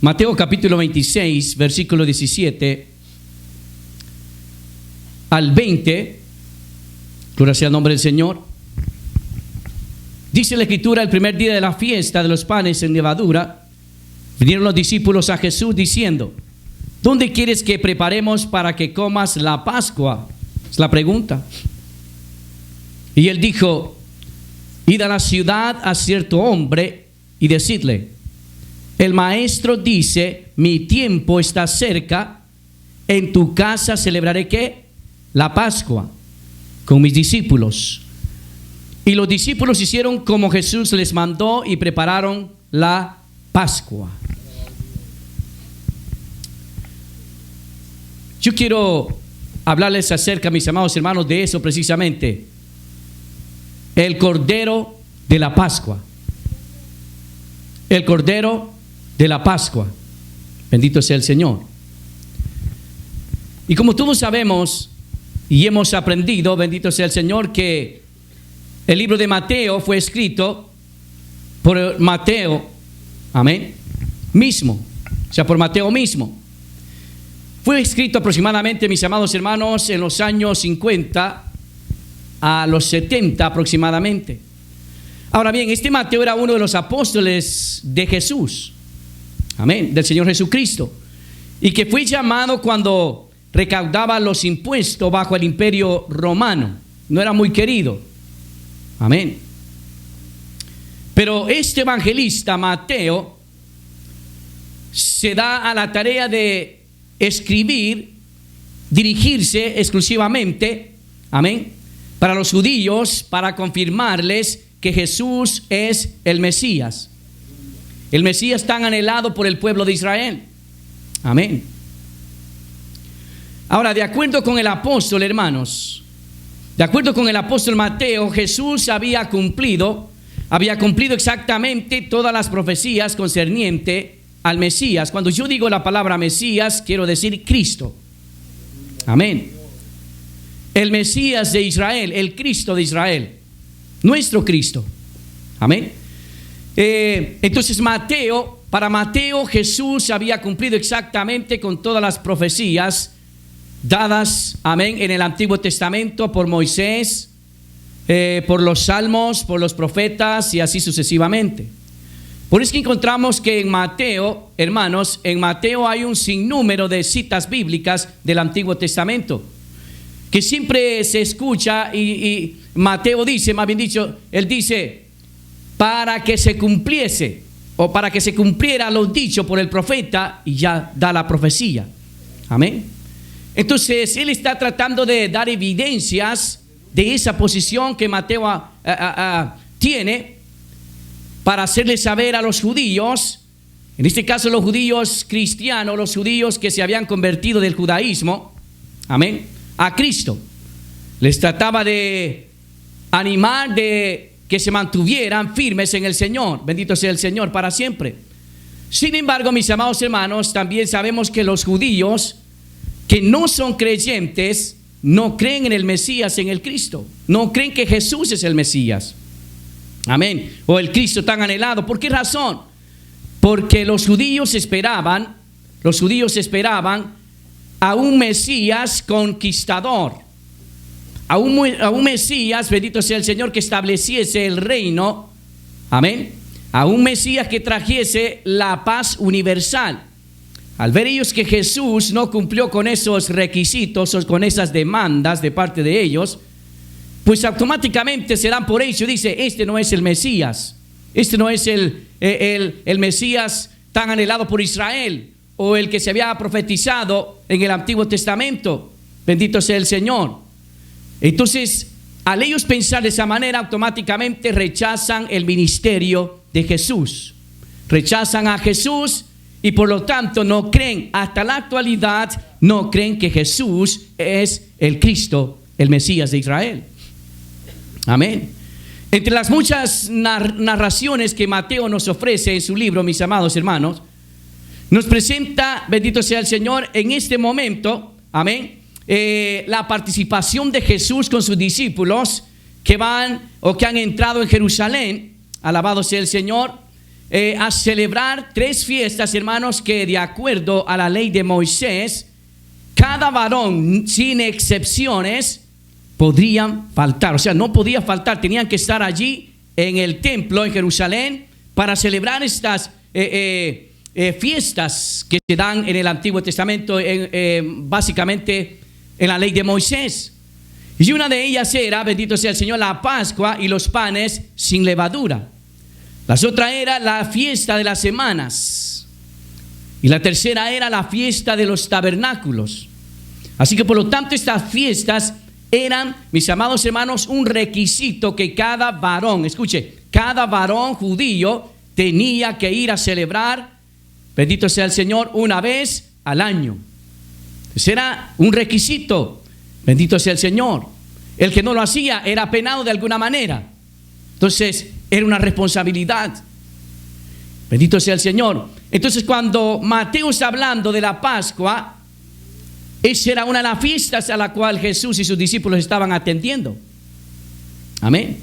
Mateo capítulo 26, versículo 17 al 20. Gloria sea el nombre del Señor. Dice la Escritura: el primer día de la fiesta de los panes sin levadura, vinieron los discípulos a Jesús diciendo: ¿dónde quieres que preparemos para que comas la Pascua? Es la pregunta. Y él dijo: id a la ciudad a cierto hombre y decidle: el maestro dice, mi tiempo está cerca, en tu casa celebraré ¿qué? La Pascua con mis discípulos. Y los discípulos hicieron como Jesús les mandó y prepararon la Pascua. Yo quiero hablarles acerca, mis amados hermanos, de eso precisamente. El Cordero de la Pascua. El Cordero de la Pascua. Bendito sea el Señor. Y como todos sabemos y hemos aprendido, bendito sea el Señor, que el libro de Mateo fue escrito por Mateo, amén, mismo, o sea, por Mateo mismo. Fue escrito aproximadamente, mis amados hermanos, en los años 50 a los 70 aproximadamente. Ahora bien, este Mateo era uno de los apóstoles de Jesús, amén, del Señor Jesucristo, y que fue llamado cuando recaudaba los impuestos bajo el imperio romano. No era muy querido, amén. Pero este evangelista Mateo se da a la tarea de escribir, dirigirse exclusivamente, amén, para los judíos, para confirmarles que Jesús es el Mesías tan anhelado por el pueblo de Israel, amén. Ahora, de acuerdo con el apóstol, hermanos, de acuerdo con el apóstol Mateo, Jesús había cumplido exactamente todas las profecías concerniente al Mesías. Cuando yo digo la palabra Mesías, quiero decir Cristo, amén. El Mesías de Israel, el Cristo de Israel, nuestro Cristo, amén. Entonces para Mateo Jesús había cumplido exactamente con todas las profecías dadas, amén, en el Antiguo Testamento por Moisés, por los salmos, por los profetas y así sucesivamente. Por eso que encontramos que en Mateo, hermanos, en Mateo hay un sinnúmero de citas bíblicas del Antiguo Testamento que siempre se escucha, y Mateo dice, más bien dicho, él dice, para que se cumpliese o para que se cumpliera lo dicho por el profeta, y ya da la profecía, amén. Entonces él está tratando de dar evidencias de esa posición que Mateo tiene, para hacerle saber a los judíos, en este caso los judíos cristianos, los judíos que se habían convertido del judaísmo, amén, a Cristo. Les trataba de animar, de que se mantuvieran firmes en el Señor. Bendito sea el Señor para siempre. Sin embargo, mis amados hermanos, también sabemos que los judíos que no son creyentes no creen en el Mesías, en el Cristo. No creen que Jesús es el Mesías, amén, o el Cristo tan anhelado. ¿Por qué razón? Porque los judíos esperaban a un Mesías conquistador, a un Mesías, bendito sea el Señor, que estableciese el reino, amén, a un Mesías que trajese la paz universal. Al ver ellos que Jesús no cumplió con esos requisitos o con esas demandas de parte de ellos, pues automáticamente se dan por hecho. Dice, este no es el Mesías, este no es el Mesías tan anhelado por Israel, o el que se había profetizado en el Antiguo Testamento. Bendito sea el Señor. Entonces, al ellos pensar de esa manera, automáticamente rechazan el ministerio de Jesús, rechazan a Jesús, y por lo tanto no creen, hasta la actualidad, no creen que Jesús es el Cristo, el Mesías de Israel. Amén. Entre las muchas narraciones que Mateo nos ofrece en su libro, mis amados hermanos, nos presenta, bendito sea el Señor, en este momento, amén, la participación de Jesús con sus discípulos que van o que han entrado en Jerusalén, alabado sea el Señor, a celebrar 3 fiestas, hermanos, que de acuerdo a la ley de Moisés, cada varón, sin excepciones, podrían faltar. O sea, no podía faltar, tenían que estar allí en el templo en Jerusalén para celebrar estas fiestas que se dan en el Antiguo Testamento, básicamente en la ley de Moisés. Y una de ellas era, bendito sea el Señor, la Pascua y los panes sin levadura. Las otras era la fiesta de las semanas. Y la tercera era la fiesta de los tabernáculos. Así que por lo tanto estas fiestas eran, mis amados hermanos, un requisito que cada varón, escuche, cada varón judío tenía que ir a celebrar, bendito sea el Señor, una vez al año. Ese era un requisito, bendito sea el Señor. El que no lo hacía era penado de alguna manera. Entonces era una responsabilidad. Bendito sea el Señor. Entonces cuando Mateo está hablando de la Pascua, esa era una de las fiestas a la cual Jesús y sus discípulos estaban atendiendo. Amén.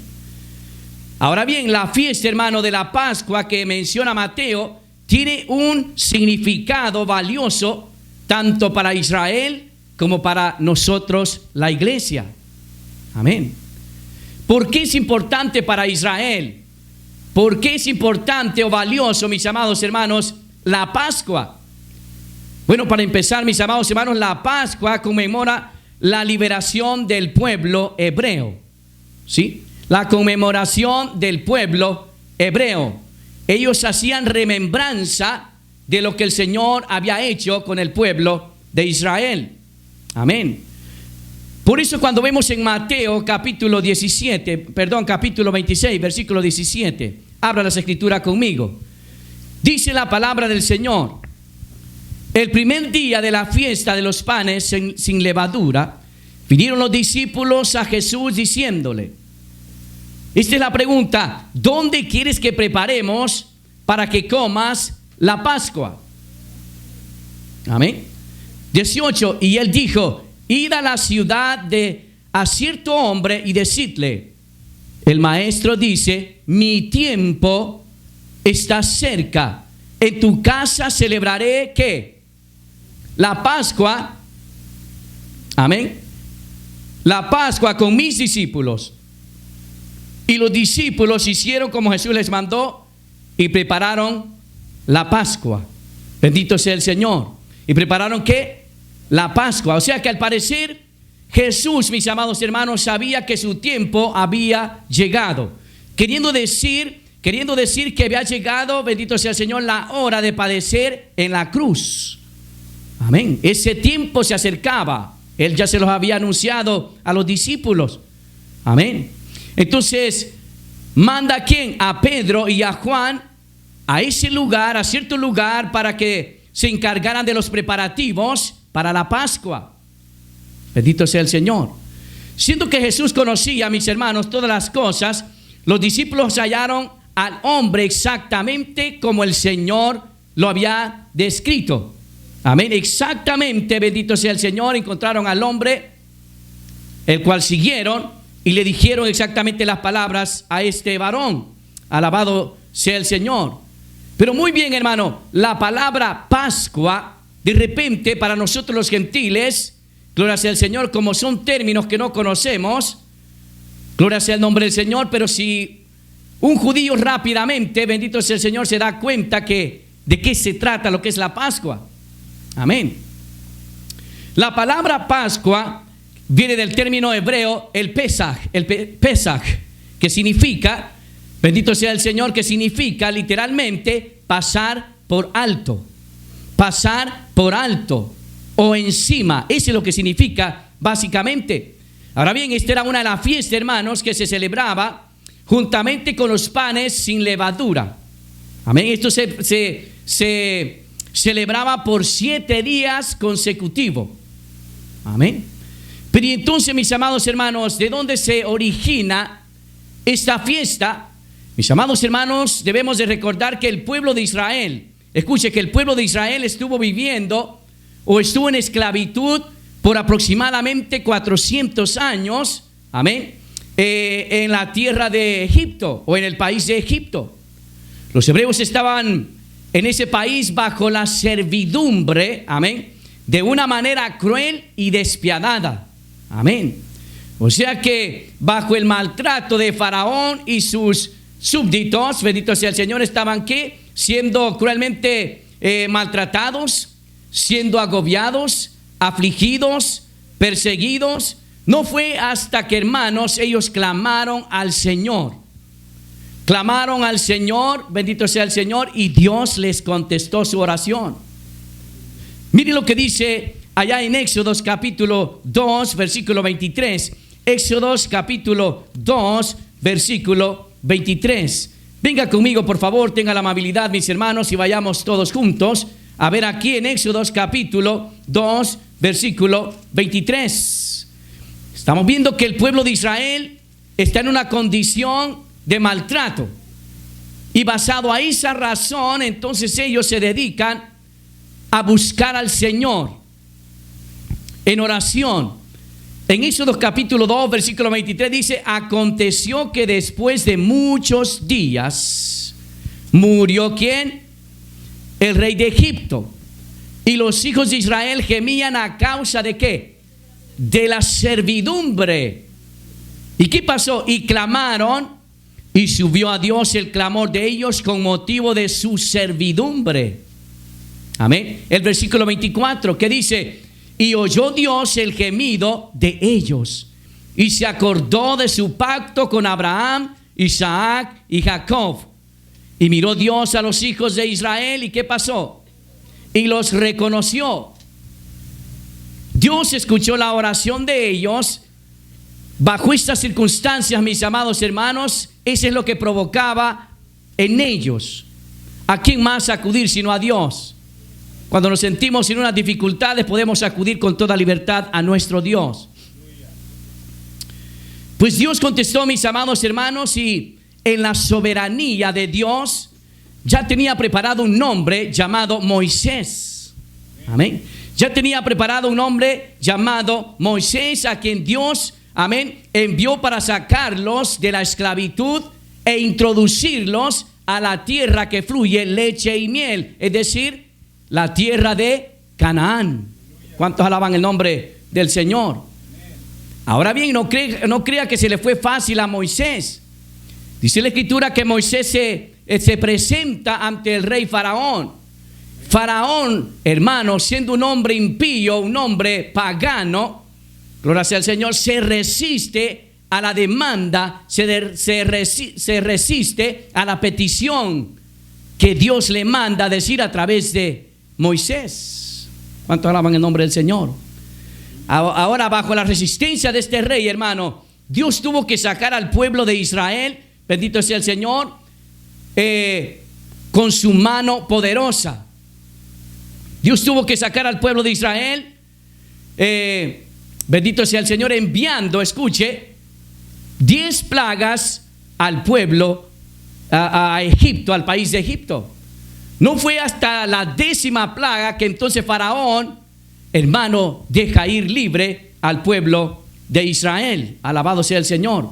Ahora bien, la fiesta, hermano, de la Pascua que menciona Mateo tiene un significado valioso tanto para Israel como para nosotros, la iglesia. Amén. ¿Por qué es importante para Israel? ¿Por qué es importante o valioso, mis amados hermanos, la Pascua? Bueno, para empezar, mis amados hermanos, la Pascua conmemora la liberación del pueblo hebreo. ¿Sí? La conmemoración del pueblo hebreo. Ellos hacían remembranza de lo que el Señor había hecho con el pueblo de Israel. Amén. Por eso cuando vemos en Mateo capítulo 26, versículo 17, abra las escrituras conmigo. Dice la palabra del Señor: el primer día de la fiesta de los panes sin levadura, vinieron los discípulos a Jesús diciéndole, esta es la pregunta, ¿dónde quieres que preparemos para que comas la Pascua? Amén. 18, y él dijo, id a la ciudad a cierto hombre y decidle, el maestro dice, mi tiempo está cerca, en tu casa celebraré, ¿qué? La Pascua. Amén. La Pascua con mis discípulos. Y los discípulos hicieron como Jesús les mandó y prepararon la Pascua. Bendito sea el Señor. ¿Y prepararon qué? La Pascua. O sea que al parecer Jesús, mis amados hermanos, sabía que su tiempo había llegado. Queriendo decir que había llegado, bendito sea el Señor, la hora de padecer en la cruz. Amén. Ese tiempo se acercaba. Él ya se los había anunciado a los discípulos. Amén. Entonces, manda a quién? A Pedro y a Juan a ese lugar, a cierto lugar, para que se encargaran de los preparativos para la Pascua. Bendito sea el Señor. Siendo que Jesús conocía, mis hermanos, todas las cosas, los discípulos hallaron al hombre exactamente como el Señor lo había descrito. Amén. Exactamente, bendito sea el Señor, encontraron al hombre, el cual siguieron y le dijeron exactamente las palabras a este varón. Alabado sea el Señor. Pero muy bien, hermano, la palabra Pascua, de repente para nosotros los gentiles, gloria sea el Señor, como son términos que no conocemos, gloria sea el nombre del Señor, pero si un judío rápidamente, bendito sea el Señor, se da cuenta que de qué se trata lo que es la Pascua. Amén. La palabra Pascua viene del término hebreo el Pesaj, que significa, bendito sea el Señor, que significa literalmente pasar por alto o encima. Eso es lo que significa básicamente. Ahora bien, esta era una de las fiestas, hermanos, que se celebraba juntamente con los panes sin levadura. Amén. Esto se celebraba por 7 días consecutivos. Amén. Pero entonces, mis amados hermanos, ¿de dónde se origina esta fiesta? Mis amados hermanos, debemos de recordar que el pueblo de Israel, escuche, que el pueblo de Israel estuvo viviendo o estuvo en esclavitud por aproximadamente 400 años, amén, en la tierra de Egipto o en el país de Egipto. Los hebreos estaban en ese país bajo la servidumbre, amén, de una manera cruel y despiadada, amén. O sea que bajo el maltrato de Faraón y sus súbditos, bendito sea el Señor, estaban ¿qué? Siendo cruelmente maltratados, siendo agobiados, afligidos, perseguidos. No fue hasta que, hermanos, ellos clamaron al Señor. Clamaron al Señor, bendito sea el Señor, y Dios les contestó su oración. Miren lo que dice allá en Éxodos capítulo 2, versículo 23. Éxodos capítulo 2, versículo 23. Venga conmigo, por favor, tenga la amabilidad, mis hermanos, y vayamos todos juntos a ver aquí en Éxodos capítulo 2, versículo 23. Estamos viendo que el pueblo de Israel está en una condición de maltrato. Y basado a esa razón, entonces ellos se dedican a buscar al Señor en oración. En Éxodo capítulo 2, versículo 23 dice: aconteció que después de muchos días murió ¿quién? El rey de Egipto. Y los hijos de Israel gemían a causa de ¿qué? De la servidumbre. ¿Y qué pasó? Y clamaron, y subió a Dios el clamor de ellos con motivo de su servidumbre. Amén. El versículo 24 que dice: y oyó Dios el gemido de ellos, y se acordó de su pacto con Abraham, Isaac y Jacob. Y miró Dios a los hijos de Israel, ¿y qué pasó? Y los reconoció. Dios escuchó la oración de ellos. Bajo estas circunstancias, mis amados hermanos, eso es lo que provocaba en ellos. ¿A quién más acudir sino a Dios? Cuando nos sentimos en unas dificultades, podemos acudir con toda libertad a nuestro Dios. Pues Dios contestó, mis amados hermanos, y en la soberanía de Dios ya tenía preparado un nombre llamado Moisés. Amén. Ya tenía preparado un hombre llamado Moisés, a quien Dios, amén, envió para sacarlos de la esclavitud e introducirlos a la tierra que fluye leche y miel, es decir, la tierra de Canaán. ¿Cuántos alaban el nombre del Señor? Ahora bien, no crea que se le fue fácil a Moisés. Dice la Escritura que Moisés se presenta ante el rey Faraón. Faraón, hermano, siendo un hombre impío, un hombre pagano, gloria sea al Señor, se resiste a la demanda, se resiste a la petición que Dios le manda decir a través de Moisés. ¿Cuántos alaban el nombre del Señor? Ahora, bajo la resistencia de este rey, hermano, Dios tuvo que sacar al pueblo de Israel, bendito sea el Señor, con su mano poderosa. Dios tuvo que sacar al pueblo de Israel, bendito sea el Señor, enviando, escuche, 10 plagas al pueblo, a Egipto, al país de Egipto. No fue hasta la 10ª plaga que entonces Faraón, hermano, deja ir libre al pueblo de Israel. Alabado sea el Señor.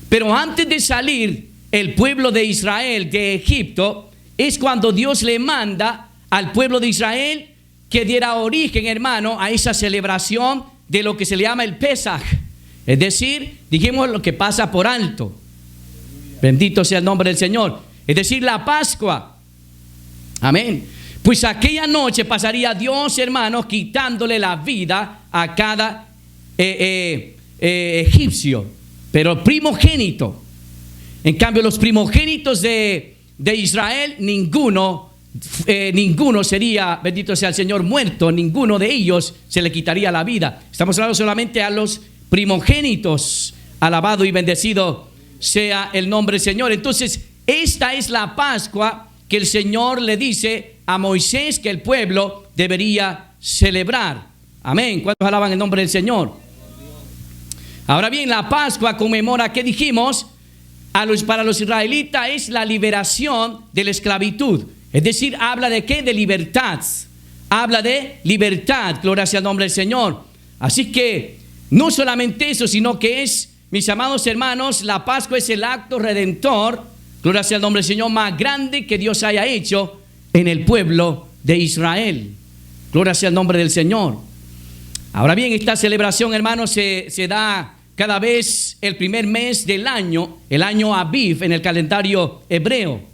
Pero antes de salir el pueblo de Israel de Egipto, es cuando Dios le manda al pueblo de Israel que diera origen, hermano, a esa celebración de lo que se le llama el Pesaj. Es decir, dijimos lo que pasa por alto. Bendito sea el nombre del Señor. Es decir, la Pascua. Amén. Pues aquella noche pasaría Dios, hermanos, quitándole la vida a cada egipcio, pero primogénito. En cambio, los primogénitos de Israel, ninguno sería, bendito sea el Señor, muerto. Ninguno de ellos se le quitaría la vida. Estamos hablando solamente a los primogénitos. Alabado y bendecido sea el nombre del Señor. Entonces, esta es la Pascua que el Señor le dice a Moisés que el pueblo debería celebrar. Amén. ¿Cuántos alaban el nombre del Señor? Ahora bien, la Pascua conmemora, ¿qué dijimos? Para los israelitas es la liberación de la esclavitud. Es decir, habla de ¿qué? De libertad. Habla de libertad. Gloria sea el nombre del Señor. Así que no solamente eso, sino que es, mis amados hermanos, la Pascua es el acto redentor gloria sea el nombre del Señor, más grande que Dios haya hecho en el pueblo de Israel. Gloria sea el nombre del Señor. Ahora bien, esta celebración, hermanos, se da cada vez el primer mes del año, el año Aviv en el calendario hebreo.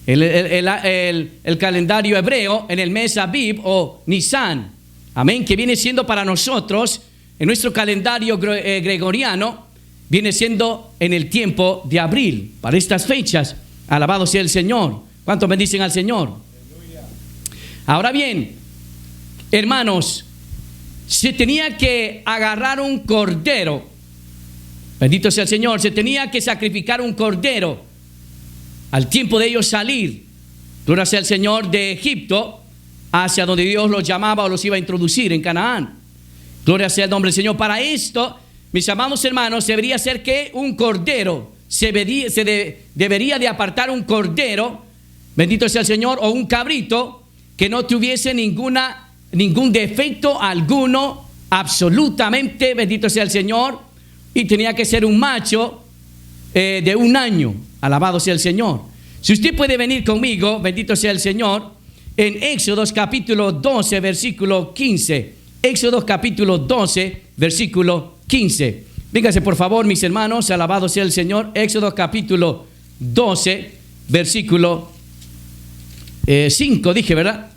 El calendario hebreo en el mes Aviv o Nisan. Amén, que viene siendo para nosotros, en nuestro calendario gregoriano, viene siendo en el tiempo de abril, para estas fechas. Alabado sea el Señor. ¿Cuántos bendicen al Señor? Ahora bien, hermanos, se tenía que agarrar un cordero. Bendito sea el Señor. Se tenía que sacrificar un cordero al tiempo de ellos salir, gloria sea el Señor, de Egipto hacia donde Dios los llamaba o los iba a introducir en Canaán. Gloria sea el nombre del Señor. Para esto, mis amados hermanos, debería ser que un cordero, debería de apartar un cordero, bendito sea el Señor, o un cabrito que no tuviese ningún defecto alguno, absolutamente, bendito sea el Señor, y tenía que ser un macho de 1 año. Alabado sea el Señor. Si usted puede venir conmigo, bendito sea el Señor, en Éxodos capítulo 12, versículo 15. Éxodos capítulo 12, versículo 15. Véngase por favor, mis hermanos, alabado sea el Señor. Éxodos capítulo 12, versículo 5, dije, ¿verdad?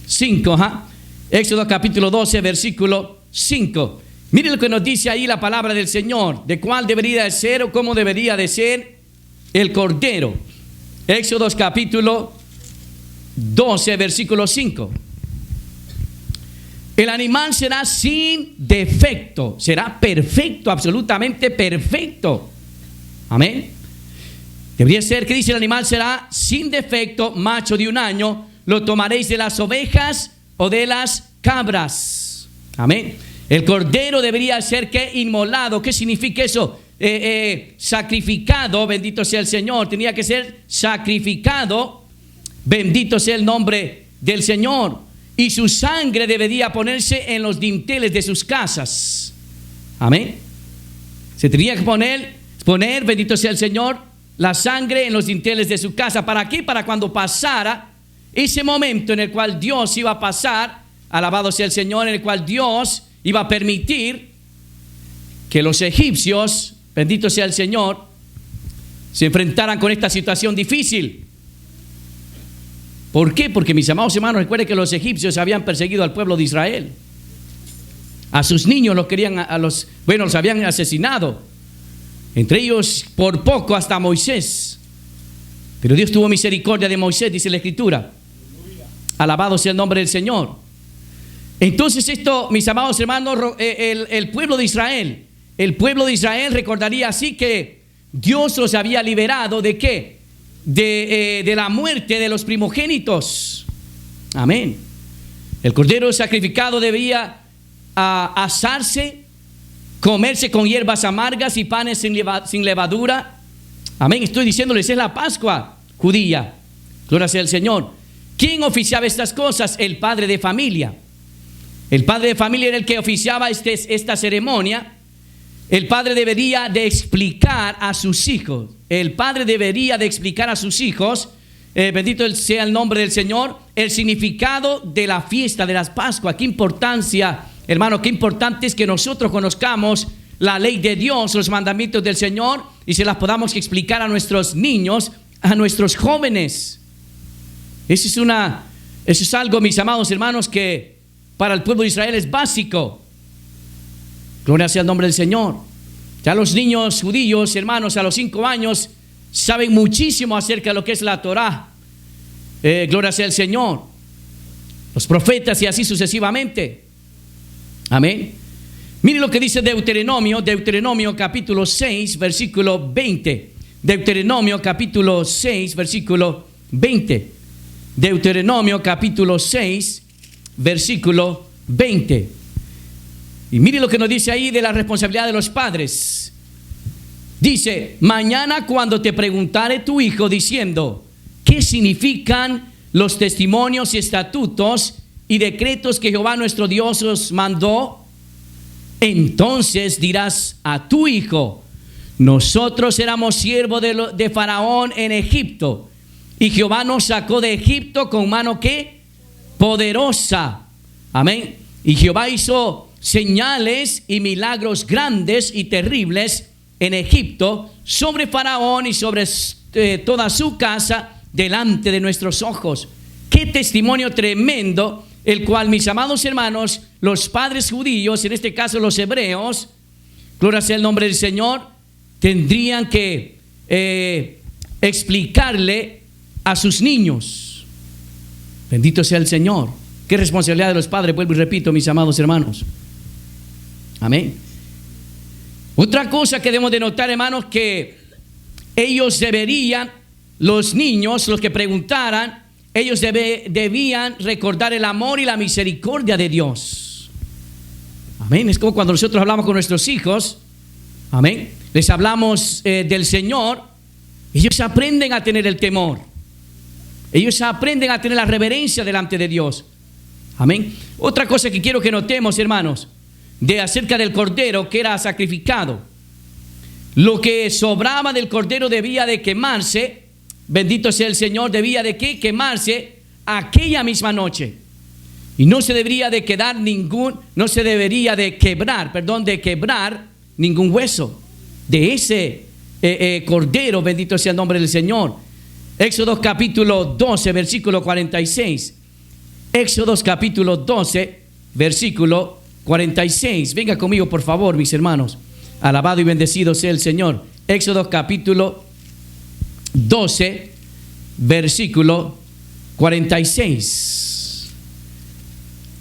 5, ajá. Éxodos capítulo 12, versículo 5. Mire lo que nos dice ahí la palabra del Señor, de cuál debería de ser o cómo debería de ser el cordero. Éxodos capítulo 12, versículo 5. El animal será sin defecto, será perfecto, absolutamente perfecto. Amén. Debería ser, que dice, el animal será sin defecto, macho de 1 año, lo tomaréis de las ovejas o de las cabras. Amén. El cordero debería ser que inmolado. ¿Qué significa eso? Sacrificado, bendito sea el Señor. Tenía que ser sacrificado, bendito sea el nombre del Señor. Y su sangre debería ponerse en los dinteles de sus casas. Amén. Se tenía que poner, bendito sea el Señor, la sangre en los dinteles de su casa. ¿Para qué? Para cuando pasara ese momento en el cual Dios iba a pasar, alabado sea el Señor, en el cual Dios iba a permitir que los egipcios, bendito sea el Señor, se enfrentaran con esta situación difícil. ¿Por qué? Porque, mis amados hermanos, recuerden que los egipcios habían perseguido al pueblo de Israel. A sus niños los habían asesinado. Entre ellos, por poco, hasta Moisés. Pero Dios tuvo misericordia de Moisés, dice la Escritura. Alabado sea el nombre del Señor. Entonces esto, mis amados hermanos, el pueblo de Israel recordaría así que Dios los había liberado ¿de qué? De la muerte de los primogénitos. Amén. El cordero sacrificado debía asarse, comerse con hierbas amargas y panes sin levadura. Amén. Estoy diciéndoles, es la Pascua judía. Gloria sea el Señor. ¿Quién oficiaba estas cosas? El padre de familia. El padre de familia era el que oficiaba esta ceremonia. El padre debería de explicar a sus hijos. Bendito sea el nombre del Señor, el significado de la fiesta de las Pascuas. Qué importancia, hermano, qué importante es que nosotros conozcamos la ley de Dios, los mandamientos del Señor, y se las podamos explicar a nuestros niños, a nuestros jóvenes. Eso es algo, mis amados hermanos, que para el pueblo de Israel es básico. Gloria sea el nombre del Señor. Ya los niños judíos, hermanos, a los 5 años saben muchísimo acerca de lo que es la Torá. Gloria sea el Señor. Los profetas y así sucesivamente. Amén. Miren lo que dice Deuteronomio capítulo 6, versículo 20. Deuteronomio capítulo 6, versículo 20. Deuteronomio capítulo 6, versículo 20. Y mire lo que nos dice ahí de la responsabilidad de los padres. Dice: mañana cuando te preguntare tu hijo diciendo, ¿qué significan los testimonios y estatutos y decretos que Jehová nuestro Dios os mandó? Entonces dirás a tu hijo, nosotros éramos siervos de Faraón en Egipto, y Jehová nos sacó de Egipto con mano ¿qué? Poderosa. Amén. Y Jehová hizo señales y milagros grandes y terribles en Egipto, sobre Faraón y sobre toda su casa, delante de nuestros ojos. Qué testimonio tremendo, el cual, mis amados hermanos, los padres judíos, en este caso los hebreos, gloria sea el nombre del Señor, tendrían que explicarle a sus niños. Bendito sea el Señor. Qué responsabilidad de los padres, vuelvo y repito, mis amados hermanos. Amén. Otra cosa que debemos de notar, hermanos, que ellos deberían, los niños, los que preguntaran, ellos debían recordar el amor y la misericordia de Dios. Amén. Es como cuando nosotros hablamos con nuestros hijos, amén, les hablamos del Señor, ellos aprenden a tener el temor, ellos aprenden a tener la reverencia delante de Dios. Amén. Otra cosa que quiero que notemos, hermanos, acerca del cordero que era sacrificado. Lo que sobraba del cordero debía de quemarse, bendito sea el Señor, debía de quemarse aquella misma noche. Y no se debería de quebrar ningún hueso de ese cordero, bendito sea el nombre del Señor. Éxodo capítulo 12, versículo 46. Éxodo capítulo 12, versículo 46. Venga conmigo, por favor, mis hermanos. Alabado y bendecido sea el Señor. Éxodo capítulo 12, versículo 46.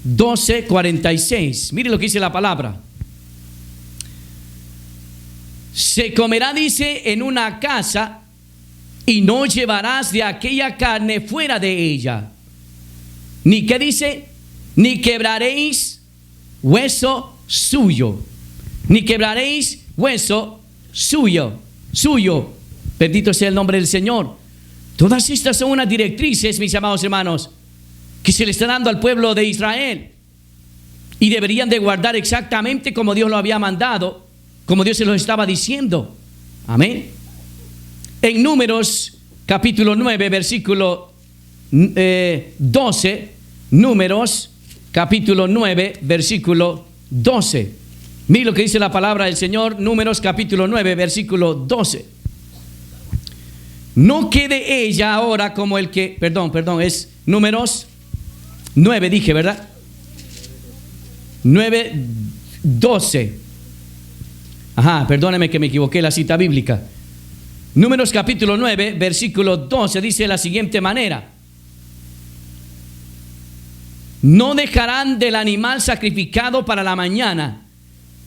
12, 46. Mire lo que dice la palabra. Se comerá, dice, en una casa, y no llevarás de aquella carne fuera de ella. Ni que dice, ni quebraréis hueso suyo, ni quebraréis hueso suyo. Bendito sea el nombre del Señor. Todas estas son unas directrices, mis amados hermanos, que se le está dando al pueblo de Israel, y deberían de guardar exactamente como Dios lo había mandado, como Dios se lo estaba diciendo. Amén. En Números capítulo 9, versículo 12, Números capítulo 9, versículo 12. Mira lo que dice la palabra del Señor. Números capítulo 9, versículo 12. No quede ella ahora como el que, perdón, es Números 9, dije, ¿verdad? 9, 12. Ajá, perdóneme que me equivoqué la cita bíblica. Números capítulo 9, versículo 12 dice de la siguiente manera: no dejarán del animal sacrificado para la mañana,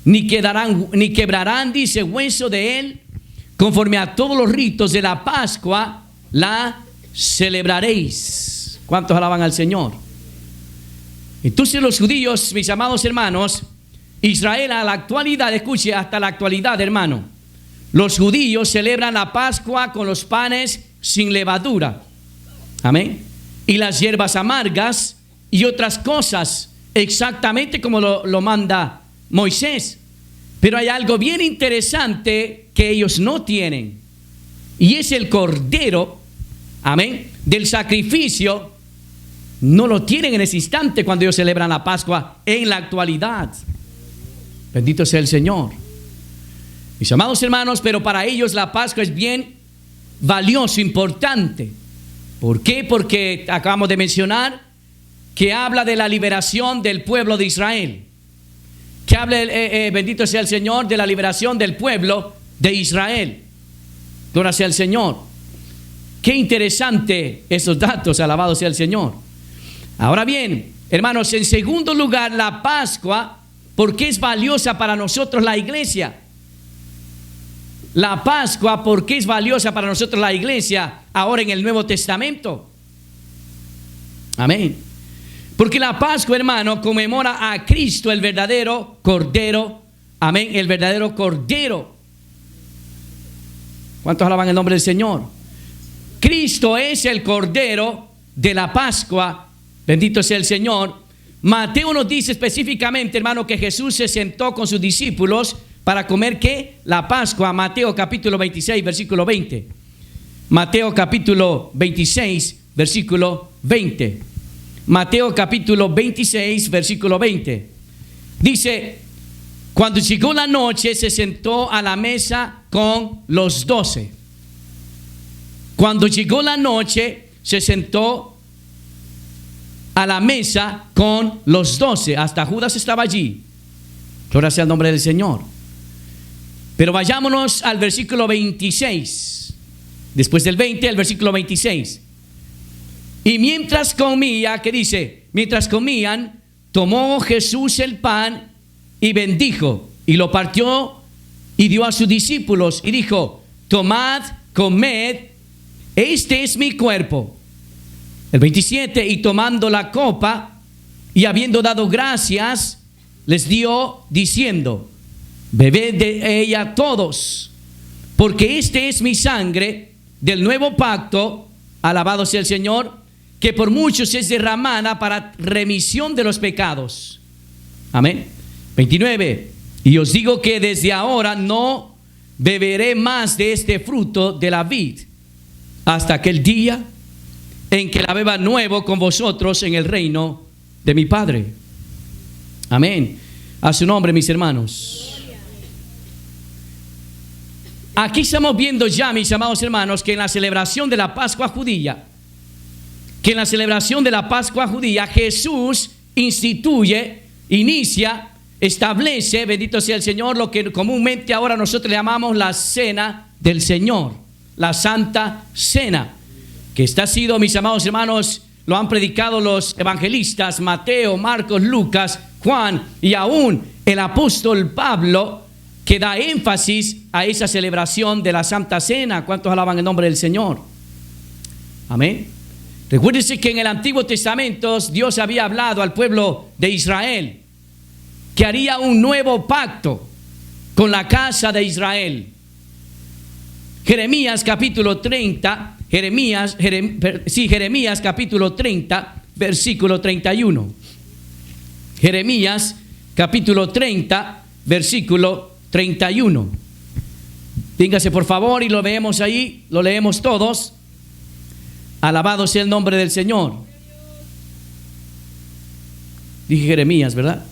ni quebrarán, dice, hueso de él, conforme a todos los ritos de la Pascua la celebraréis. ¿Cuántos alaban al Señor? Entonces los judíos, mis amados hermanos, Israel a la actualidad, escuche, hasta la actualidad, hermano, los judíos celebran la Pascua con los panes sin levadura, amén, y las hierbas amargas y otras cosas, exactamente como lo manda Moisés. Pero hay algo bien interesante que ellos no tienen, y es el cordero, amén, del sacrificio. No lo tienen en ese instante cuando ellos celebran la Pascua en la actualidad. Bendito sea el Señor, mis amados hermanos. Pero para ellos la Pascua es bien valioso, importante. ¿Por qué? Porque acabamos de mencionar que habla de la liberación del pueblo de Israel, que habla, bendito sea el Señor, de la liberación del pueblo de Israel. Gloria sea el Señor. Qué interesante esos datos, alabado sea el Señor. Ahora bien, hermanos, en segundo lugar, la Pascua, ¿por qué es valiosa para nosotros la iglesia? La Pascua, ¿por qué es valiosa para nosotros la iglesia ahora en el Nuevo Testamento? Amén. Porque la Pascua, hermano, conmemora a Cristo, el verdadero Cordero. Amén, el verdadero Cordero. ¿Cuántos alaban el nombre del Señor? Cristo es el Cordero de la Pascua. Bendito sea el Señor. Mateo nos dice específicamente, hermano, que Jesús se sentó con sus discípulos para comer ¿qué? La Pascua. Mateo capítulo 26, versículo 20. Mateo capítulo 26, versículo 20. Mateo capítulo 26, versículo 20. Dice, cuando llegó la noche, se sentó a la mesa con los 12. Cuando llegó la noche, se sentó a la mesa con los 12. Hasta Judas estaba allí. Gloria sea el nombre del Señor. Pero vayámonos al versículo 26. Después del 20, el versículo 26. Y mientras comía, ¿qué dice? Mientras comían, tomó Jesús el pan y bendijo, y lo partió y dio a sus discípulos, y dijo, tomad, comed, este es mi cuerpo. El 27, y tomando la copa, y habiendo dado gracias, les dio, diciendo, bebed de ella todos, porque este es mi sangre del nuevo pacto, alabado sea el Señor, que por muchos es derramada para remisión de los pecados. Amén. 29. Y os digo que desde ahora no beberé más de este fruto de la vid, hasta aquel día en que la beba nuevo con vosotros en el reino de mi Padre. Amén. A su nombre, mis hermanos. Aquí estamos viendo ya, mis amados hermanos, que en la celebración de la Pascua judía, Jesús instituye, inicia, establece, bendito sea el Señor, lo que comúnmente ahora nosotros le llamamos la cena del Señor, la Santa Cena, que está sido, mis amados hermanos, lo han predicado los evangelistas Mateo, Marcos, Lucas, Juan y aún el apóstol Pablo, que da énfasis a esa celebración de la Santa Cena. ¿Cuántos alaban el nombre del Señor? Amén. Recuérdense que en el Antiguo Testamento Dios había hablado al pueblo de Israel que haría un nuevo pacto con la casa de Israel. Jeremías capítulo 30, Jeremías capítulo 30, versículo 31. Jeremías capítulo 30, versículo 31. Véngase por favor y lo leemos ahí, lo leemos todos. Alabado sea el nombre del Señor. Dije Jeremías, ¿verdad?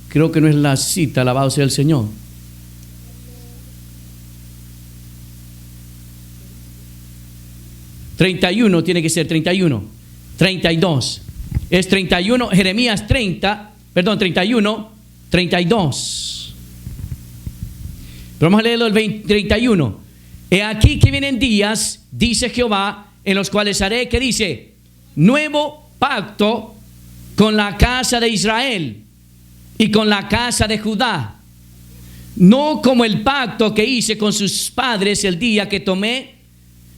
Creo que no es la cita, alabado sea el Señor. ...31 tiene que ser, 31... ...32... ...es 31... ...Jeremías 30... ...31... ...32... ...pero vamos a leerlo el 31... ...he aquí que vienen días... ...dice Jehová... ...en los cuales haré... ¿qué dice? ...nuevo pacto... ...con la casa de Israel... ...y con la casa de Judá... ...no como el pacto que hice con sus padres... ...el día que tomé...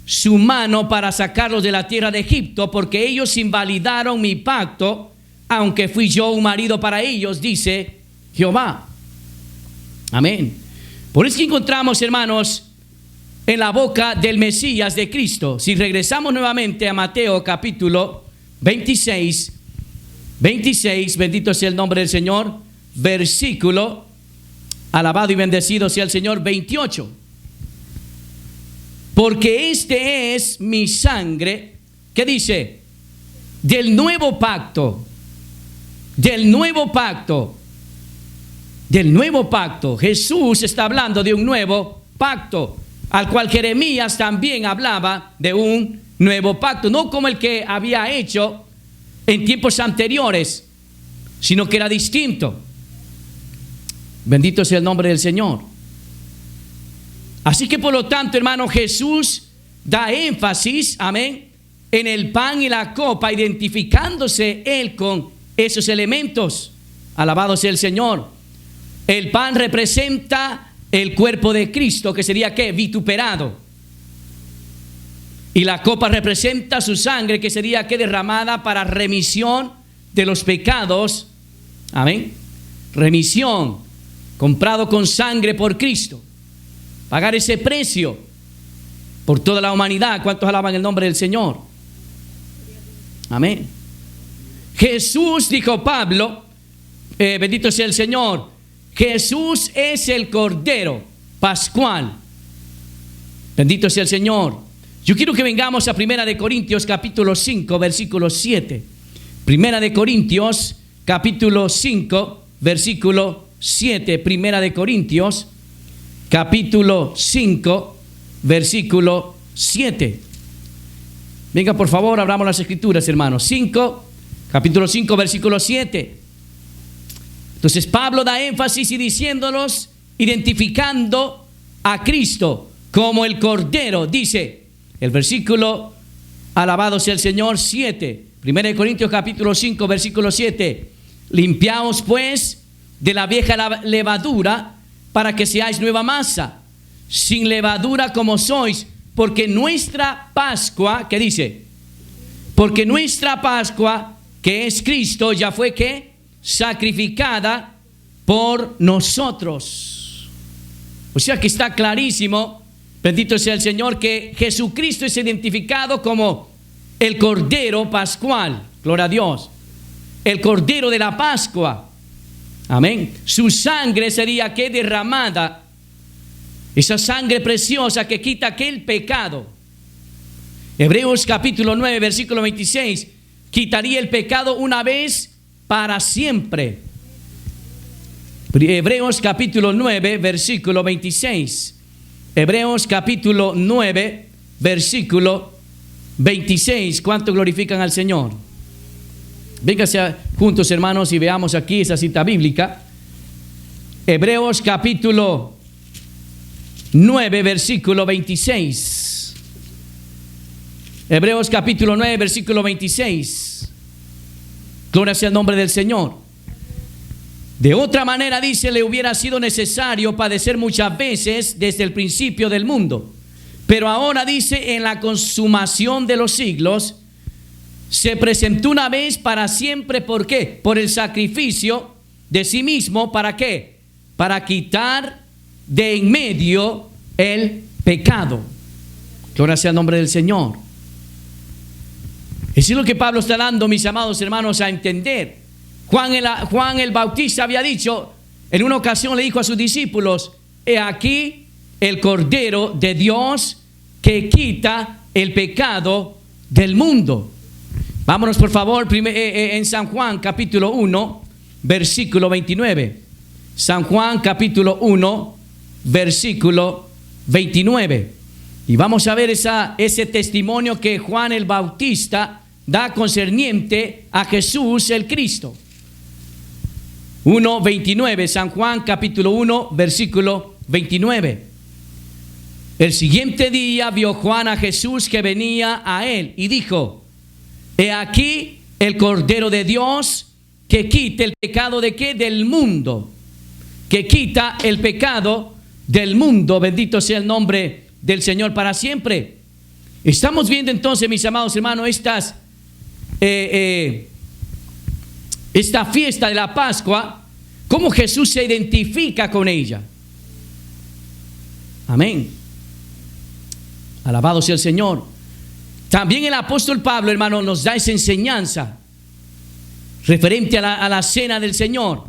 su mano para sacarlos de la tierra de Egipto, porque ellos invalidaron mi pacto, aunque fui yo un marido para ellos, dice Jehová. Amén. Por eso que encontramos, hermanos, en la boca del Mesías de Cristo. Si regresamos nuevamente a Mateo capítulo 26, bendito sea el nombre del Señor, versículo, alabado y bendecido sea el Señor, 28. Porque este es mi sangre, ¿qué dice? Del nuevo pacto. Del nuevo pacto. Del nuevo pacto. Jesús está hablando de un nuevo pacto, al cual Jeremías también hablaba de un nuevo pacto. No como el que había hecho en tiempos anteriores, sino que era distinto. Bendito sea el nombre del Señor. Así que por lo tanto, hermano, Jesús da énfasis, amén, en el pan y la copa, identificándose él con esos elementos. Alabado sea el Señor. El pan representa el cuerpo de Cristo, que sería ¿qué? Vituperado. Y la copa representa su sangre, que sería ¿qué? Derramada para remisión de los pecados. Amén. Remisión, comprado con sangre por Cristo. Pagar ese precio por toda la humanidad. ¿Cuántos alaban el nombre del Señor? Amén. Jesús, dijo Pablo, bendito sea el Señor, Jesús es el Cordero Pascual. Bendito sea el Señor. Yo quiero que vengamos a Primera de Corintios capítulo 5, versículo 7. Primera de Corintios capítulo 5, versículo 7. Primera de Corintios capítulo 5, versículo 7. Venga, por favor, abramos las escrituras, hermanos. Capítulo 5, versículo 7. Entonces Pablo da énfasis y diciéndolos, identificando a Cristo como el Cordero. Dice el versículo, alabado sea el Señor, 7. 1 Corintios capítulo 5, versículo 7. Limpiaos pues de la vieja levadura para que seáis nueva masa, sin levadura como sois, porque nuestra Pascua, ¿qué dice? Porque nuestra Pascua, que es Cristo, ya fue ¿qué? Sacrificada por nosotros. O sea que está clarísimo, bendito sea el Señor, que Jesucristo es identificado como el Cordero Pascual. Gloria a Dios. El Cordero de la Pascua. Amén. Su sangre sería que derramada. Esa sangre preciosa que quita aquel pecado. Hebreos capítulo 9, versículo 26. Quitaría el pecado una vez para siempre. Hebreos capítulo 9, versículo 26. Hebreos capítulo 9, versículo 26. ¿Cuánto glorifican al Señor? Vénganse juntos, hermanos, y veamos aquí esa cita bíblica. Hebreos capítulo 9, versículo 26. Hebreos capítulo 9, versículo 26. Gloria sea el nombre del Señor. De otra manera, dice, le hubiera sido necesario padecer muchas veces desde el principio del mundo. Pero ahora, dice, en la consumación de los siglos, se presentó una vez para siempre. ¿Por qué? Por el sacrificio de sí mismo. ¿Para qué? Para quitar de en medio el pecado. Gloria sea el nombre del Señor. Eso es lo que Pablo está dando, mis amados hermanos, a entender. Juan el Bautista había dicho, en una ocasión le dijo a sus discípulos, he aquí el Cordero de Dios que quita el pecado del mundo. Vámonos por favor en San Juan capítulo 1, versículo 29. San Juan capítulo 1, versículo 29. Y vamos a ver ese testimonio que Juan el Bautista da concerniente a Jesús el Cristo. 1:29, San Juan capítulo 1, versículo 29. El siguiente día vio Juan a Jesús que venía a él y dijo, he aquí el Cordero de Dios que quita el pecado de ¿qué? Del mundo. Que quita el pecado del mundo. Bendito sea el nombre del Señor para siempre. Estamos viendo entonces, mis amados hermanos, esta fiesta de la Pascua, cómo Jesús se identifica con ella. Amén. Alabado sea el Señor. También el apóstol Pablo, hermano, nos da esa enseñanza referente a la cena del Señor.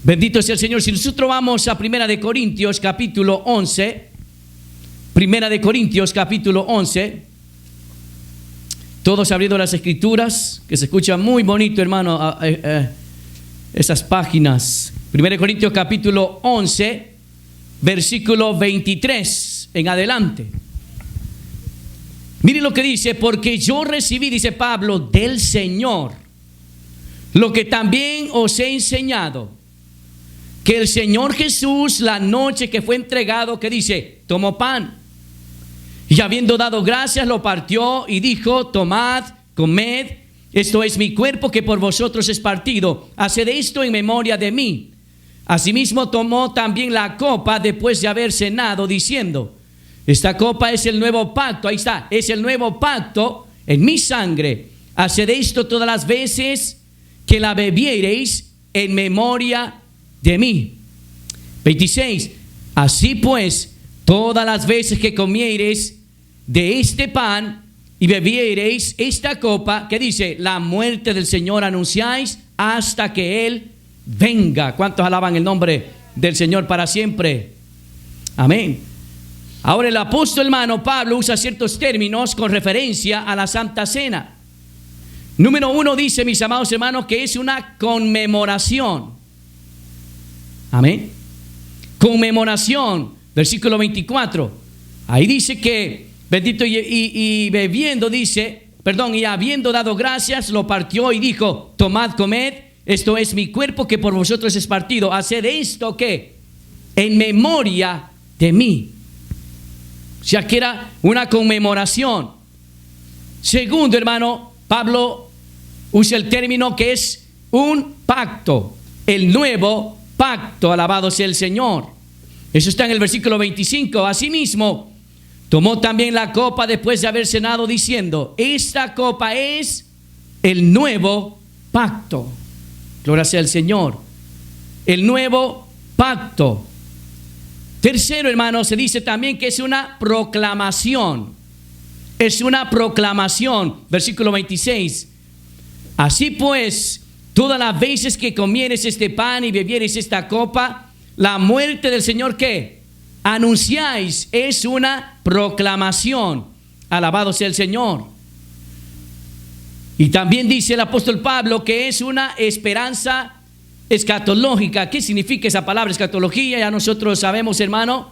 Bendito sea el Señor. Si nosotros vamos a Primera de Corintios capítulo 11, Primera de Corintios capítulo 11, todos abriendo las escrituras, que se escucha muy bonito, hermano, esas páginas. Primera de Corintios capítulo 11, versículo 23 en adelante. Miren lo que dice, porque yo recibí, dice Pablo, del Señor, lo que también os he enseñado, que el Señor Jesús, la noche que fue entregado, que dice, tomó pan, y habiendo dado gracias, lo partió y dijo, tomad, comed, esto es mi cuerpo que por vosotros es partido, haced esto en memoria de mí. Asimismo tomó también la copa después de haber cenado, diciendo, esta copa es el nuevo pacto, ahí está, es el nuevo pacto en mi sangre. Haced esto todas las veces que la bebiereis en memoria de mí. 26. Así pues, todas las veces que comiereis de este pan y bebiereis esta copa, que dice, la muerte del Señor anunciáis hasta que Él venga. ¿Cuántos alaban el nombre del Señor para siempre? Amén. Ahora el apóstol hermano Pablo usa ciertos términos con referencia a la Santa Cena. Número 1 dice, mis amados hermanos, que es una conmemoración. Amén. Conmemoración, versículo 24. Ahí dice que, bendito y bebiendo, dice, perdón, y habiendo dado gracias, lo partió y dijo, tomad, comed, esto es mi cuerpo que por vosotros es partido. Haced esto, ¿qué? En memoria de mí. O sea, que era una conmemoración. Segundo, hermano, Pablo usa el término que es un pacto, el nuevo pacto, alabado sea el Señor. Eso está en el versículo 25. Asimismo, tomó también la copa después de haber cenado, diciendo, esta copa es el nuevo pacto. Gloria sea el Señor. El nuevo pacto. Tercero, hermano, se dice también que es una proclamación. Es una proclamación. Versículo 26. Así pues, todas las veces que comieres este pan y bebieres esta copa, la muerte del Señor, ¿qué? Anunciáis. Es una proclamación. Alabado sea el Señor. Y también dice el apóstol Pablo que es una esperanza escatológica. ¿Qué significa esa palabra escatología? Ya nosotros sabemos, hermano,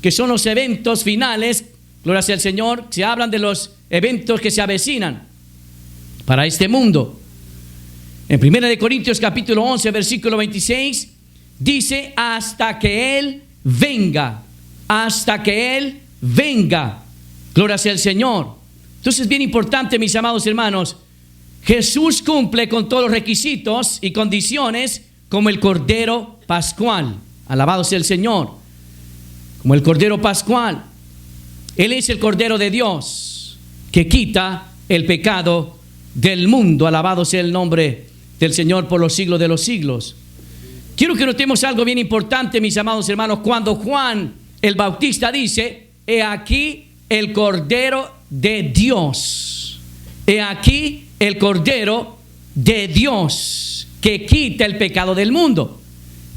que son los eventos finales. Gloria sea al Señor. Se hablan de los eventos que se avecinan para este mundo. En 1 Corintios capítulo 11, versículo 26, dice, hasta que Él venga. Hasta que Él venga. Gloria sea al Señor. Entonces, bien importante, mis amados hermanos, Jesús cumple con todos los requisitos y condiciones como el Cordero Pascual. Alabado sea el Señor. Como el Cordero Pascual. Él es el Cordero de Dios que quita el pecado del mundo. Alabado sea el nombre del Señor por los siglos de los siglos. Quiero que notemos algo bien importante, mis amados hermanos. Cuando Juan el Bautista dice, he aquí el Cordero de Dios. He aquí el Cordero de Dios que quita el pecado del mundo.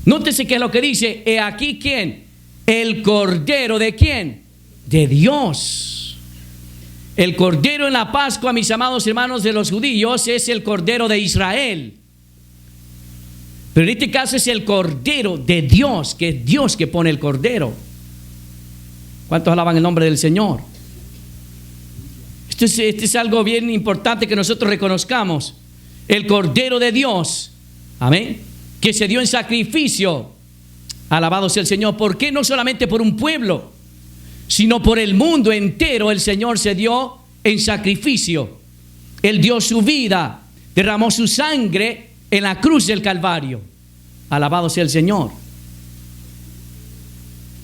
Nótese que es lo que dice, he aquí ¿quién? El Cordero de ¿quién? De Dios. El Cordero en la Pascua, mis amados hermanos, de los judíos es el Cordero de Israel. Pero en este caso es el Cordero de Dios, que es Dios que pone el Cordero. ¿Cuántos alaban el nombre del Señor? Este es algo bien importante que nosotros reconozcamos. El Cordero de Dios, amén, que se dio en sacrificio. Alabado sea el Señor. ¿Por qué? No solamente por un pueblo, sino por el mundo entero. El Señor se dio en sacrificio. Él dio su vida, derramó su sangre en la cruz del Calvario. Alabado sea el Señor.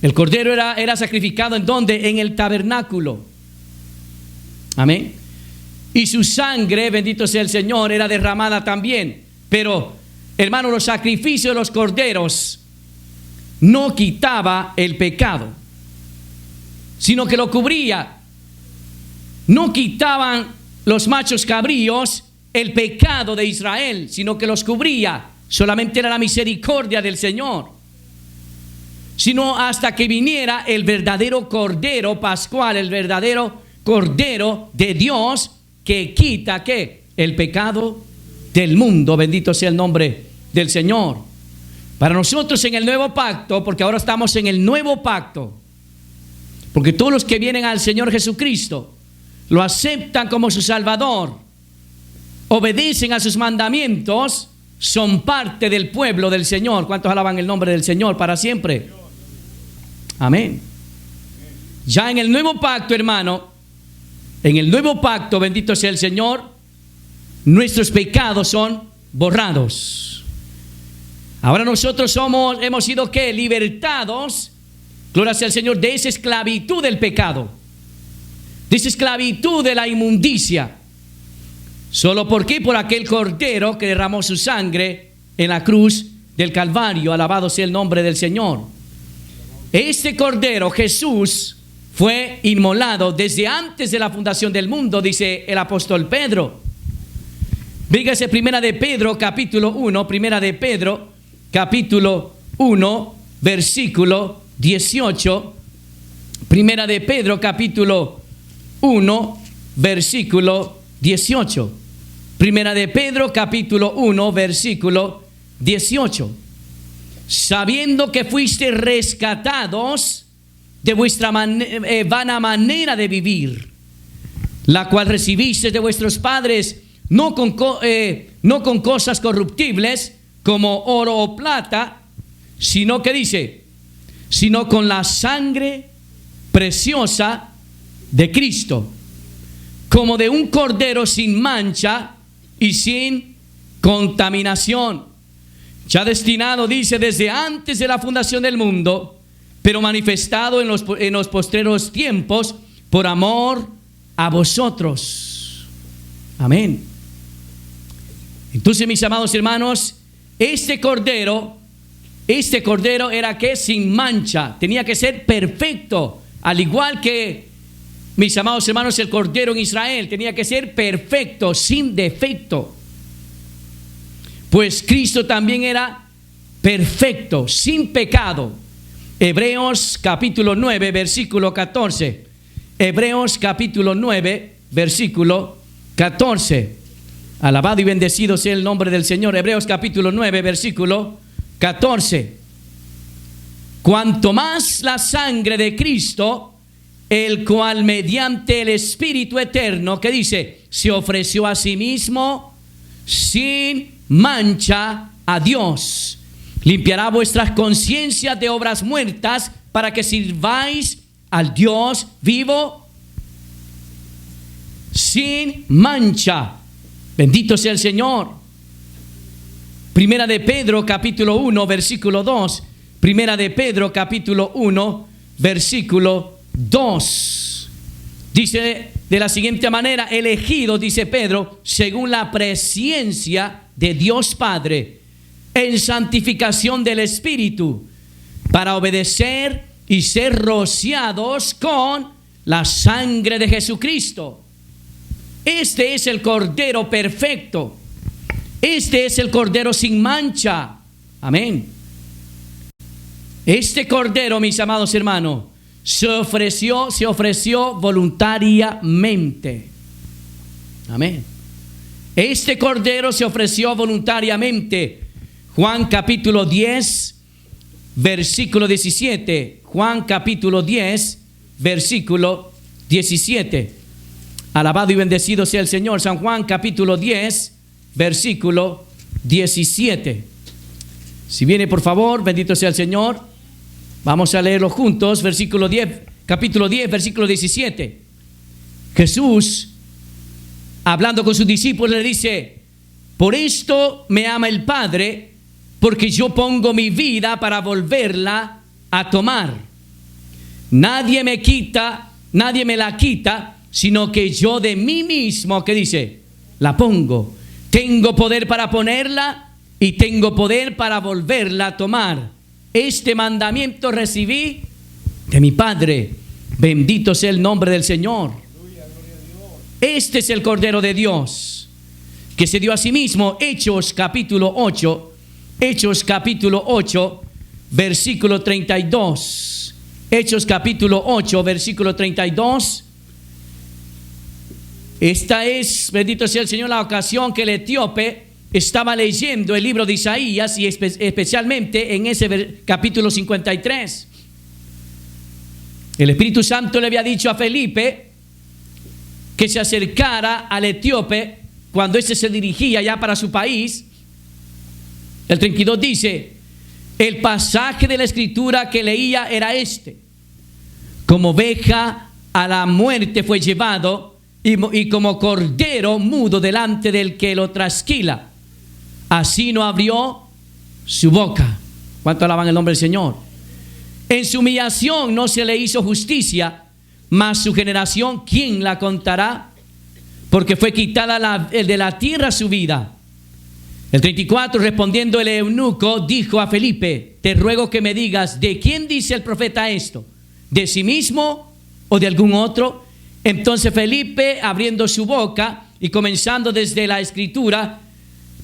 El Cordero era sacrificado ¿en dónde? En el tabernáculo. Amén. Y su sangre, bendito sea el Señor, era derramada también. Pero, hermano, los sacrificios de los corderos no quitaba el pecado, sino que lo cubría. No quitaban los machos cabríos el pecado de Israel, sino que los cubría. Solamente era la misericordia del Señor. Sino hasta que viniera el verdadero Cordero Pascual, el verdadero Cordero de Dios que quita ¿qué? El pecado del mundo. Bendito sea el nombre del Señor. Para nosotros en el nuevo pacto, porque ahora estamos en el nuevo pacto, porque todos los que vienen al Señor Jesucristo lo aceptan como su Salvador, obedecen a sus mandamientos, son parte del pueblo del Señor. ¿Cuántos alaban el nombre del Señor para siempre? Amén. Ya en el nuevo pacto, hermano, en el nuevo pacto, bendito sea el Señor, nuestros pecados son borrados. Ahora nosotros hemos sido ¿qué? Libertados, gloria sea al Señor, de esa esclavitud del pecado, de esa esclavitud de la inmundicia. ¿Solo por qué? Por aquel Cordero que derramó su sangre en la cruz del Calvario. Alabado sea el nombre del Señor. Este Cordero, Jesús, fue inmolado desde antes de la fundación del mundo, dice el apóstol Pedro. Fíjese, Primera de Pedro, capítulo 1, Primera de Pedro, capítulo 1, versículo 18. Primera de Pedro, capítulo 1, versículo 18. Primera de Pedro, capítulo 1, versículo 18. Sabiendo que fuiste rescatados de vuestra vana manera de vivir, la cual recibiste de vuestros padres, no con cosas corruptibles como oro o plata, sino que dice, sino con la sangre preciosa de Cristo, como de un cordero sin mancha y sin contaminación, ya destinado, dice, desde antes de la fundación del mundo, pero manifestado en los postreros tiempos por amor a vosotros. Amén. Entonces, mis amados hermanos, este cordero era que sin mancha, tenía que ser perfecto, al igual que, mis amados hermanos, el cordero en Israel tenía que ser perfecto, sin defecto. Pues Cristo también era perfecto, sin pecado. Hebreos capítulo 9, versículo 14. Hebreos capítulo 9, versículo 14. Alabado y bendecido sea el nombre del Señor. Hebreos capítulo 9, versículo 14. Cuanto más la sangre de Cristo, el cual mediante el Espíritu eterno, que dice, se ofreció a sí mismo sin mancha a Dios, limpiará vuestras conciencias de obras muertas para que sirváis al Dios vivo sin mancha. Bendito sea el Señor. Primera de Pedro capítulo 1 versículo 2. Primera de Pedro capítulo 1 versículo 2. Dice de la siguiente manera, elegido, dice Pedro, según la presciencia de Dios Padre, en santificación del Espíritu, para obedecer y ser rociados con la sangre de Jesucristo. Este es el Cordero perfecto. Este es el Cordero sin mancha. Amén. Este Cordero, mis amados hermanos, se ofreció voluntariamente. Amén. Este Cordero se ofreció voluntariamente. Juan capítulo 10, versículo 17. Juan capítulo 10, versículo 17. Alabado y bendecido sea el Señor. San Juan capítulo 10, versículo 17. Si viene, por favor, bendito sea el Señor. Vamos a leerlo juntos, versículo 10, capítulo 10, versículo 17. Jesús, hablando con sus discípulos, le dice, por esto me ama el Padre, porque yo pongo mi vida para volverla a tomar. Nadie me la quita, sino que yo de mí mismo, ¿qué dice? La pongo. Tengo poder para ponerla y tengo poder para volverla a tomar. Este mandamiento recibí de mi Padre. Bendito sea el nombre del Señor. Este es el Cordero de Dios, que se dio a sí mismo. Hechos capítulo 8, Hechos capítulo 8, versículo 32. Hechos capítulo 8, versículo 32. Esta es, bendito sea el Señor, la ocasión que el etíope estaba leyendo el libro de Isaías y especialmente en ese capítulo 53. El Espíritu Santo le había dicho a Felipe que se acercara al etíope cuando éste se dirigía ya para su país. El 32 dice, el pasaje de la escritura que leía era este: como oveja a la muerte fue llevado y como cordero mudo delante del que lo trasquila, así no abrió su boca. ¿Cuánto alaban el nombre del Señor? En su humillación no se le hizo justicia, mas su generación, ¿quién la contará? Porque fue quitada de la tierra su vida. El 34, respondiendo el eunuco, dijo a Felipe, te ruego que me digas, ¿de quién dice el profeta esto? ¿De sí mismo o de algún otro? Entonces Felipe, abriendo su boca y comenzando desde la Escritura,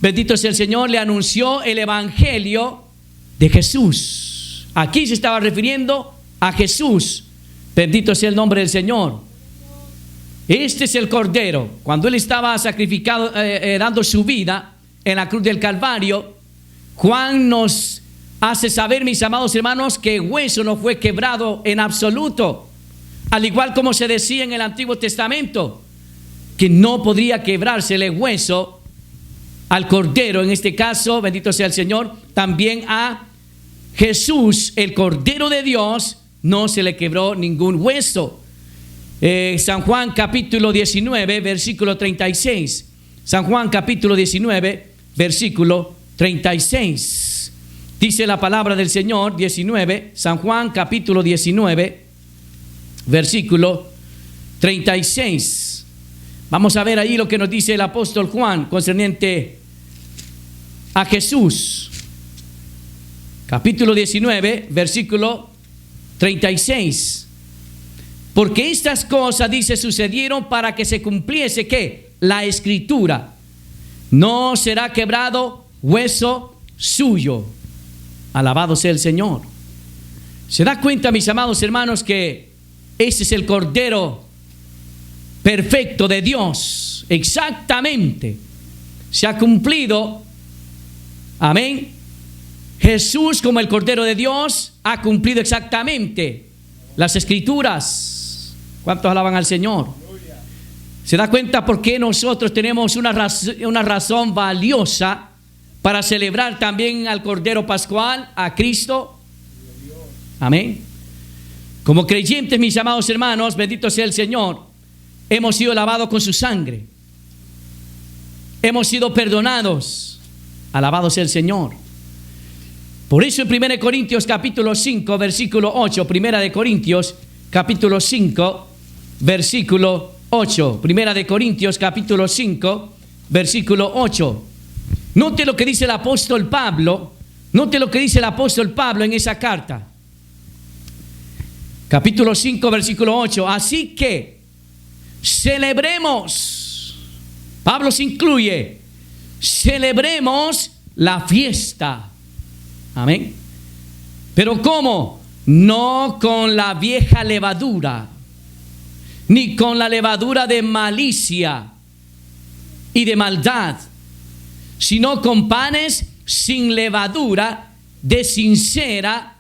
bendito sea el Señor, le anunció el Evangelio de Jesús. Aquí se estaba refiriendo a Jesús. Bendito sea el nombre del Señor. Este es el Cordero. Cuando Él estaba sacrificado, dando su vida en la cruz del Calvario, Juan nos hace saber, mis amados hermanos, que hueso no fue quebrado en absoluto. Al igual como se decía en el Antiguo Testamento, que no podría quebrarse el hueso al Cordero. En este caso, bendito sea el Señor, también a Jesús, el Cordero de Dios, no se le quebró ningún hueso. San Juan capítulo 19, versículo 36. San Juan capítulo 19, versículo 36. Dice la palabra del Señor, 19, San Juan capítulo 19, versículo 36. Vamos a ver ahí lo que nos dice el apóstol Juan concerniente a Jesús. Capítulo 19, versículo 36. Porque estas cosas, dice, sucedieron para que se cumpliese, ¿qué? La Escritura. No será quebrado hueso suyo. Alabado sea el Señor. ¿Se da cuenta, mis amados hermanos, que ese es el Cordero perfecto de Dios? Exactamente. Se ha cumplido. Amén. Jesús, como el Cordero de Dios, ha cumplido exactamente las Escrituras. ¿Cuántos alaban al Señor? ¿Se da cuenta por qué nosotros tenemos una razón valiosa para celebrar también al Cordero Pascual, a Cristo? Amén. Como creyentes, mis amados hermanos, bendito sea el Señor, hemos sido lavados con su sangre. Hemos sido perdonados. Alabado sea el Señor. Por eso en 1 Corintios capítulo 5, versículo 8, 1 Corintios capítulo 5, versículo 8, 1 Corintios capítulo 5, versículo 8. Note lo que dice el apóstol Pablo, note lo que dice el apóstol Pablo en esa carta. Capítulo 5, versículo 8. Así que celebremos, Pablo se incluye, celebremos la fiesta. Amén. Pero ¿cómo? No con la vieja levadura, ni con la levadura de malicia y de maldad, sino con panes sin levadura, de sinceridad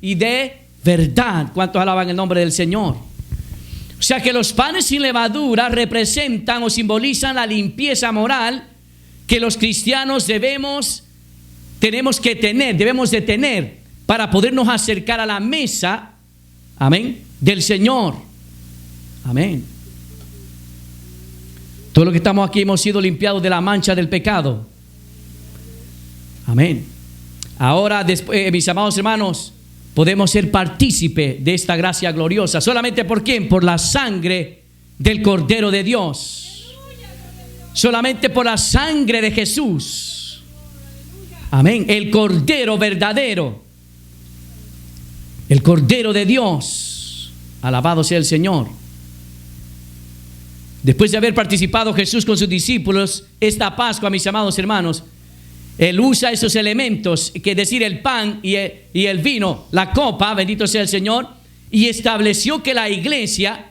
y de verdad. ¿Cuántos alaban el nombre del Señor? O sea que los panes sin levadura representan o simbolizan la limpieza moral que los cristianos debemos de tener para podernos acercar a la mesa, amén, del Señor. Amén. Todo lo que estamos aquí hemos sido limpiados de la mancha del pecado. Amén. Ahora, después, mis amados hermanos, podemos ser partícipe de esta gracia gloriosa. ¿Solamente por quién? Por la sangre del Cordero de Dios. Solamente por la sangre de Jesús. Amén. El Cordero verdadero. El Cordero de Dios. Alabado sea el Señor. Después de haber participado Jesús con sus discípulos esta Pascua, mis amados hermanos, Él usa esos elementos, que es decir, el pan y el vino, la copa, bendito sea el Señor, y estableció que la iglesia,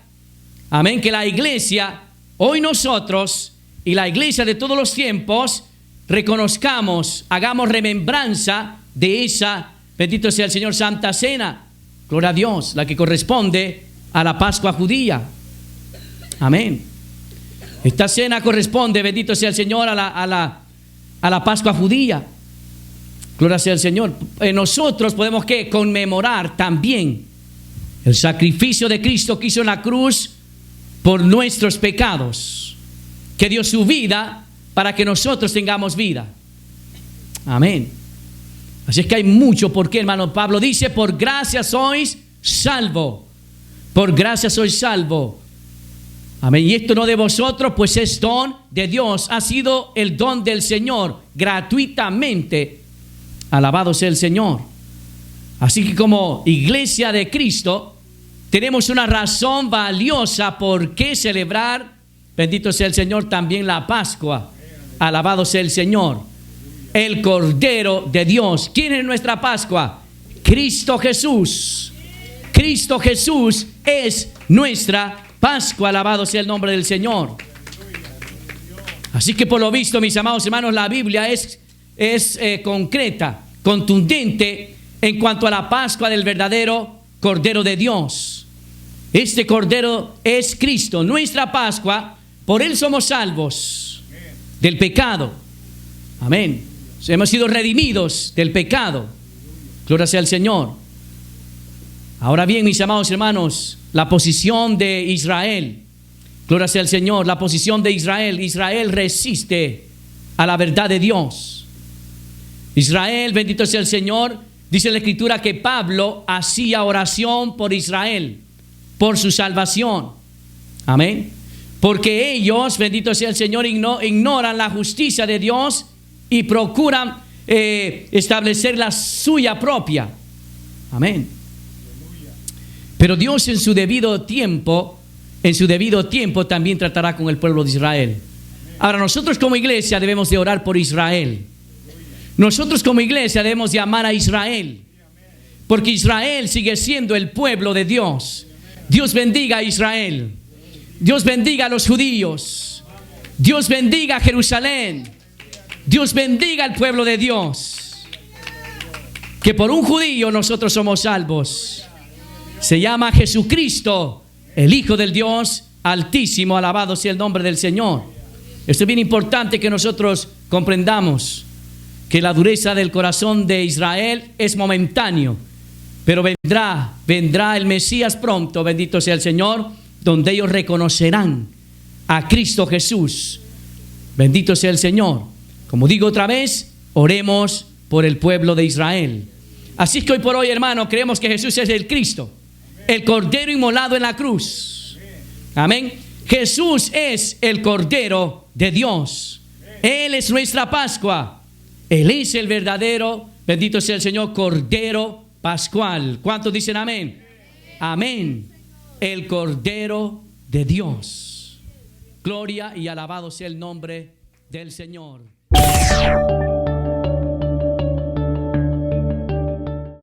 amén, que la iglesia, hoy nosotros y la iglesia de todos los tiempos, reconozcamos, hagamos remembranza de esa, bendito sea el Señor, Santa Cena, gloria a Dios, la que corresponde a la Pascua judía. Amén. Esta cena corresponde, bendito sea el Señor, a la Pascua judía. Gloria sea el Señor. Nosotros podemos ¿qué? Conmemorar también el sacrificio de Cristo que hizo en la cruz por nuestros pecados, que dio su vida para que nosotros tengamos vida. Amén. Así es que hay mucho por qué, hermano. Pablo dice, por gracia sois salvo. Por gracia sois salvo. Amén. Y esto no de vosotros, pues es don de Dios. Ha sido el don del Señor gratuitamente. Alabado sea el Señor. Así que como iglesia de Cristo, tenemos una razón valiosa por qué celebrar, bendito sea el Señor, también la Pascua. Alabado sea el Señor. El Cordero de Dios. ¿Quién es nuestra Pascua? Cristo Jesús. Cristo Jesús es nuestra Pascua. Alabado sea el nombre del Señor. Así que por lo visto, mis amados hermanos, la Biblia es concreta, contundente en cuanto a la Pascua del verdadero Cordero de Dios. Este Cordero es Cristo, nuestra Pascua. Por Él somos salvos del pecado. Amén. Hemos sido redimidos del pecado. Gloria sea al Señor. Ahora bien, mis amados hermanos, la posición de Israel. Gloria sea al Señor. La posición de Israel. Israel resiste a la verdad de Dios. Israel, bendito sea el Señor. Dice la Escritura que Pablo hacía oración por Israel, por su salvación. Amén. Porque ellos, bendito sea el Señor, ignoran la justicia de Dios y procuran establecer la suya propia. Amén. Pero Dios en su debido tiempo también tratará con el pueblo de Israel. Ahora, nosotros como iglesia debemos de orar por Israel. Nosotros como iglesia debemos de amar a Israel, porque Israel sigue siendo el pueblo de Dios. Dios bendiga a Israel. Dios bendiga a los judíos. Dios bendiga a Jerusalén. Dios bendiga al pueblo de Dios. Que por un judío nosotros somos salvos. Se llama Jesucristo, el Hijo del Dios Altísimo. Alabado sea el nombre del Señor. Esto es bien importante que nosotros comprendamos, que la dureza del corazón de Israel es momentáneo, pero vendrá el Mesías pronto, bendito sea el Señor, donde ellos reconocerán a Cristo Jesús. Bendito sea el Señor. Como digo otra vez, oremos por el pueblo de Israel. Así que hoy por hoy, hermano, creemos que Jesús es el Cristo, el Cordero inmolado en la cruz. Amén. Jesús es el Cordero de Dios. Él es nuestra Pascua. Él es el verdadero, bendito sea el Señor, Cordero Pascual. ¿Cuántos dicen amén? Amén. El Cordero de Dios. Gloria y alabado sea el nombre del Señor.